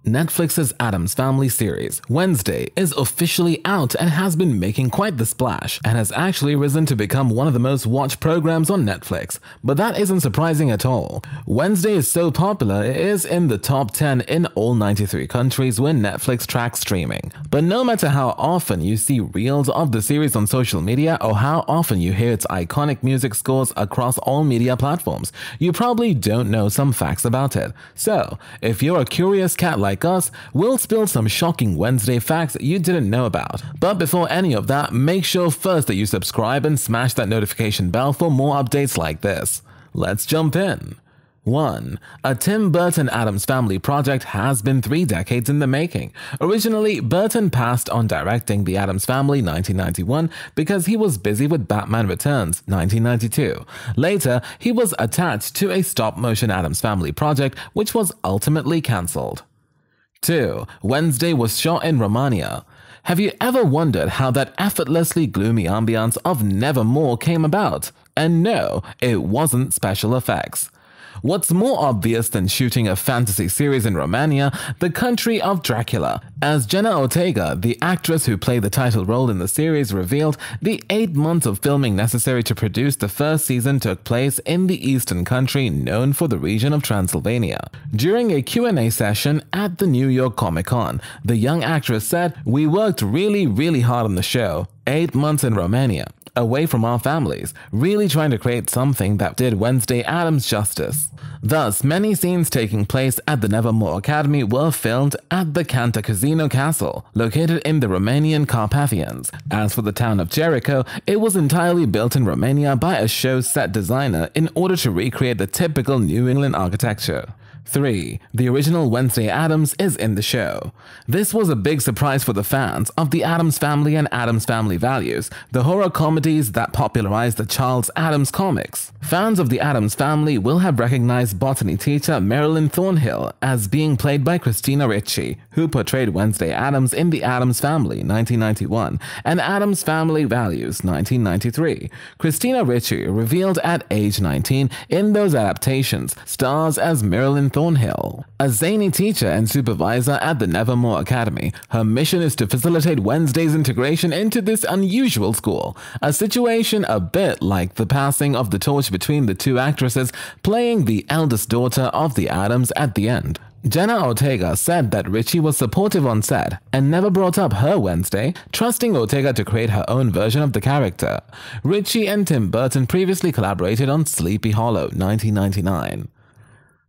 Netflix's Addams Family series, Wednesday, is officially out and has been making quite the splash and has actually risen to become one of the most watched programs on Netflix. But that isn't surprising at all. Wednesday is so popular it is in the top 10 in all 93 countries where Netflix tracks streaming. But no matter how often you see reels of the series on social media or how often you hear its iconic music scores across all media platforms, you probably don't know some facts about it. So, if you're a curious cat like us, we'll spill some shocking Wednesday facts you didn't know about. But before any of that, make sure first that you subscribe and smash that notification bell for more updates like this. Let's jump in. 1. A Tim Burton Addams Family project has been 3 decades in the making. Originally, Burton passed on directing The Addams Family 1991 because he was busy with Batman Returns 1992. Later, he was attached to a stop-motion Addams Family project which was ultimately cancelled. 2. Wednesday was shot in Romania. Have you ever wondered how that effortlessly gloomy ambiance of Nevermore came about? And no, it wasn't special effects. What's more obvious than shooting a fantasy series in Romania, the country of Dracula? As Jenna Ortega, the actress who played the title role in the series, revealed, the 8 months of filming necessary to produce the first season took place in the eastern country known for the region of Transylvania. During a Q&A session at the New York Comic-Con, the young actress said, "We worked really hard on the show. 8 months in Romania, away from our families, really trying to create something that did Wednesday Addams justice." Thus, many scenes taking place at the Nevermore Academy were filmed at the Cantacuzino Castle, located in the Romanian Carpathians. As for the town of Jericho, it was entirely built in Romania by a show set designer in order to recreate the typical New England architecture. 3. The original Wednesday Addams is in the show. This was a big surprise for the fans of the Addams Family and Addams Family Values, the horror comedies that popularized the Charles Addams comics. Fans of the Addams Family will have recognized botany teacher Marilyn Thornhill as being played by Christina Ricci, who portrayed Wednesday Addams in The Addams Family 1991 and Addams Family Values 1993. Christina Ricci, revealed at age 19 in those adaptations, stars as Marilyn Thornhill. A zany teacher and supervisor at the Nevermore Academy, her mission is to facilitate Wednesday's integration into this unusual school, a situation a bit like the passing of the torch between the two actresses playing the eldest daughter of the Addams at the end. Jenna Ortega said that Ricci was supportive on set and never brought up her Wednesday, trusting Ortega to create her own version of the character. Ricci and Tim Burton previously collaborated on Sleepy Hollow 1999.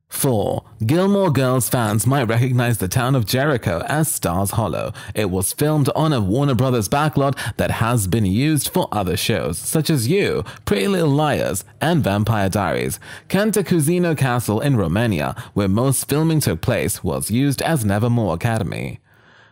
4. Gilmore Girls fans might recognize the town of Jericho as Stars Hollow. It was filmed on a Warner Brothers backlot that has been used for other shows, such as You, Pretty Little Liars, and Vampire Diaries. Cantacuzino Castle in Romania, where most filming took place, was used as Nevermore Academy.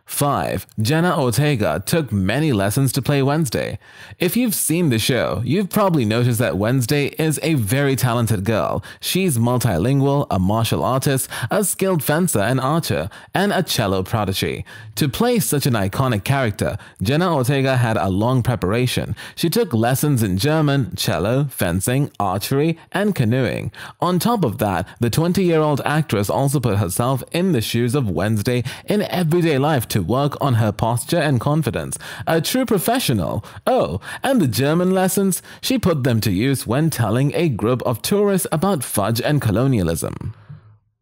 5. Jenna Ortega took many lessons to play Wednesday. If you've seen the show, you've probably noticed that Wednesday is a very talented girl. She's multilingual, a martial artist, a skilled fencer and archer, and a cello prodigy. To play such an iconic character, Jenna Ortega had a long preparation. She took lessons in German, cello, fencing, archery, and canoeing. On top of that, the 20-year-old actress also put herself in the shoes of Wednesday in everyday life to work on her posture and confidence. A true professional. Oh, and the German lessons? She put them to use when telling a group of tourists about fudge and colonialism.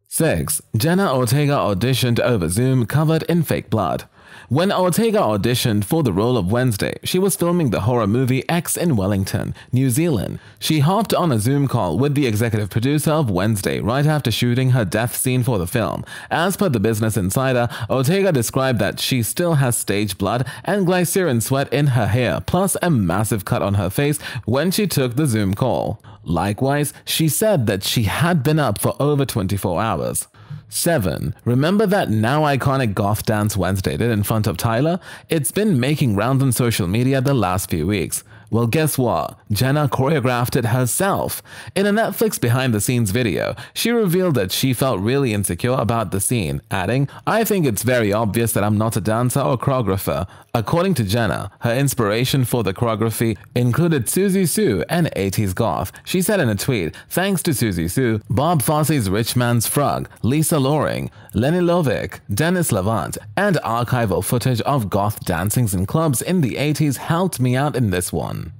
6. Jenna Ortega auditioned over Zoom covered in fake blood. When Ortega auditioned for the role of Wednesday, she was filming the horror movie X in Wellington, New Zealand. She hopped on a Zoom call with the executive producer of Wednesday right after shooting her death scene for the film. As per the Business Insider, Ortega described that she still has stage blood and glycerin sweat in her hair, plus a massive cut on her face when she took the Zoom call. Likewise, she said that she had been up for over 24 hours. 7. Remember that now iconic goth dance Wednesday did in front of Tyler? It's been making rounds on social media the last few weeks. Well, guess what? Jenna choreographed it herself. In a Netflix behind-the-scenes video, she revealed that she felt really insecure about the scene, adding, "I think it's very obvious that I'm not a dancer or choreographer." According to Jenna, her inspiration for the choreography included Suzy Sue and 80s goth. She said in a tweet, "Thanks to Suzy Sue, Bob Fosse's Rich Man's Frog, Lisa Loring, Lenny Lovick, Dennis Levant, and archival footage of goth dancings in clubs in the 80s helped me out in this one."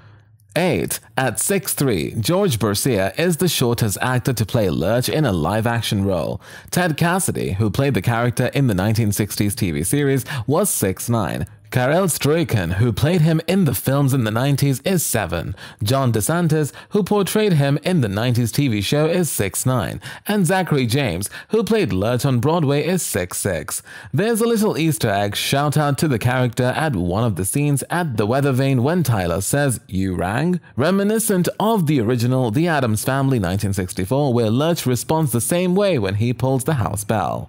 8. At 6'3", George Bercia is the shortest actor to play Lurch in a live-action role. Ted Cassidy, who played the character in the 1960s TV series, was 6'9". Karel Struycken, who played him in the films in the 90s, is 7. John DeSantis, who portrayed him in the 90s TV show, is 6'9. And Zachary James, who played Lurch on Broadway, is 6'6". There's a little Easter egg shout out to the character at one of the scenes at the weather vane when Tyler says, "You rang?" reminiscent of the original The Addams Family 1964, where Lurch responds the same way when he pulls the house bell.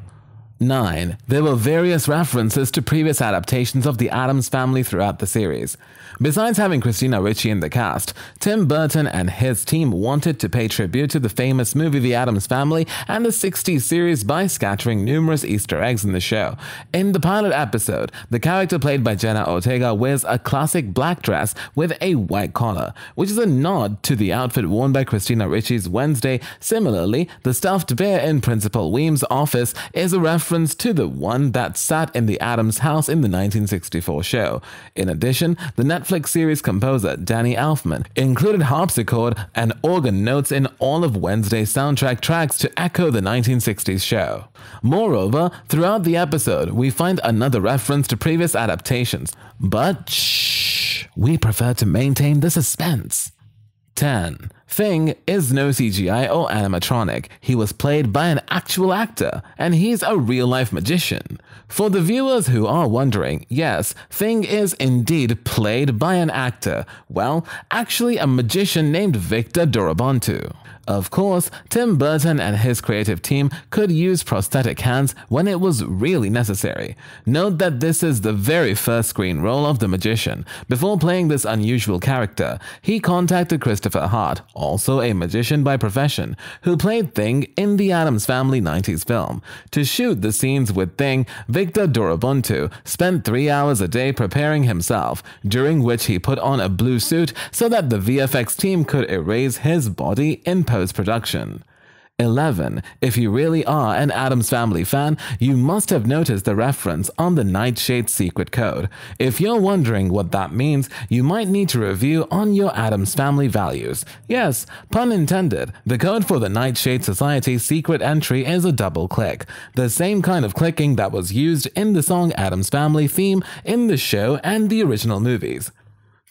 9. There were various references to previous adaptations of the Addams Family throughout the series. Besides having Christina Ricci in the cast, Tim Burton and his team wanted to pay tribute to the famous movie The Addams Family and the 60s series by scattering numerous Easter eggs in the show. In the pilot episode, the character played by Jenna Ortega wears a classic black dress with a white collar, which is a nod to the outfit worn by Christina Ricci's Wednesday. Similarly, the stuffed bear in Principal Weems' office is a reference to the one that sat in the Addams house in the 1964 show. In addition, the Netflix series composer Danny Elfman included harpsichord and organ notes in all of Wednesday's soundtrack tracks to echo the 1960s show. Moreover, throughout the episode, we find another reference to previous adaptations, but shh, we prefer to maintain the suspense. 10. Thing is no CGI or animatronic. He was played by an actual actor, and he's a real-life magician. For the viewers who are wondering, yes, Thing is indeed played by an actor. Well, actually a magician named Victor Dorabontu. Of course, Tim Burton and his creative team could use prosthetic hands when it was really necessary. Note that this is the very first screen role of the magician. Before playing this unusual character, he contacted Christopher Hart, also a magician by profession, who played Thing in the Addams Family 90s film. To shoot the scenes with Thing, Victor Dorabontu spent 3 hours a day preparing himself, during which he put on a blue suit so that the VFX team could erase his body in post-production. 11. If you really are an Addams Family fan, you must have noticed the reference on the Nightshade secret code. If you're wondering what that means, you might need to review on your Addams Family values. Yes, pun intended, the code for the Nightshade Society secret entry is a double click, the same kind of clicking that was used in the song Addams Family theme in the show and the original movies.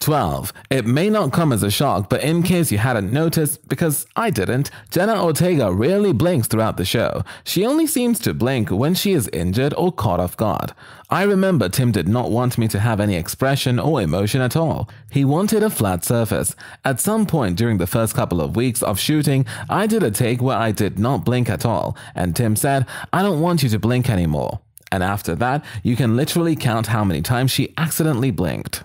12. It may not come as a shock, but in case you hadn't noticed, because I didn't, Jenna Ortega rarely blinks throughout the show. She only seems to blink when she is injured or caught off guard. I remember Tim did not want me to have any expression or emotion at all. He wanted a flat surface. At some point during the first couple of weeks of shooting, I did a take where I did not blink at all, and Tim said, "I don't want you to blink anymore." And after that, you can literally count how many times she accidentally blinked.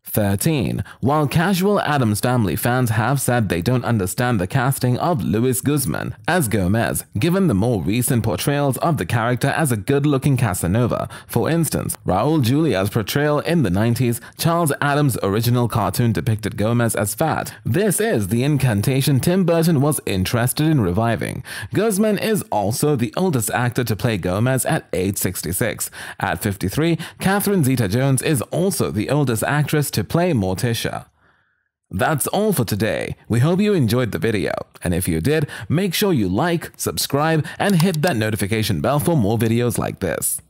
13. While casual Addams Family fans have said they don't understand the casting of Luis Guzman as Gomez, given the more recent portrayals of the character as a good-looking Casanova. For instance, Raul Julia's portrayal in the 90s, Charles Addams' original cartoon depicted Gomez as fat. This is the incantation Tim Burton was interested in reviving. Guzman is also the oldest actor to play Gomez at age 66. At 53, Catherine Zeta-Jones is also the oldest actress to play Morticia. That's all for today. We hope you enjoyed the video, and if you did, make sure you like, subscribe, and hit that notification bell for more videos like this.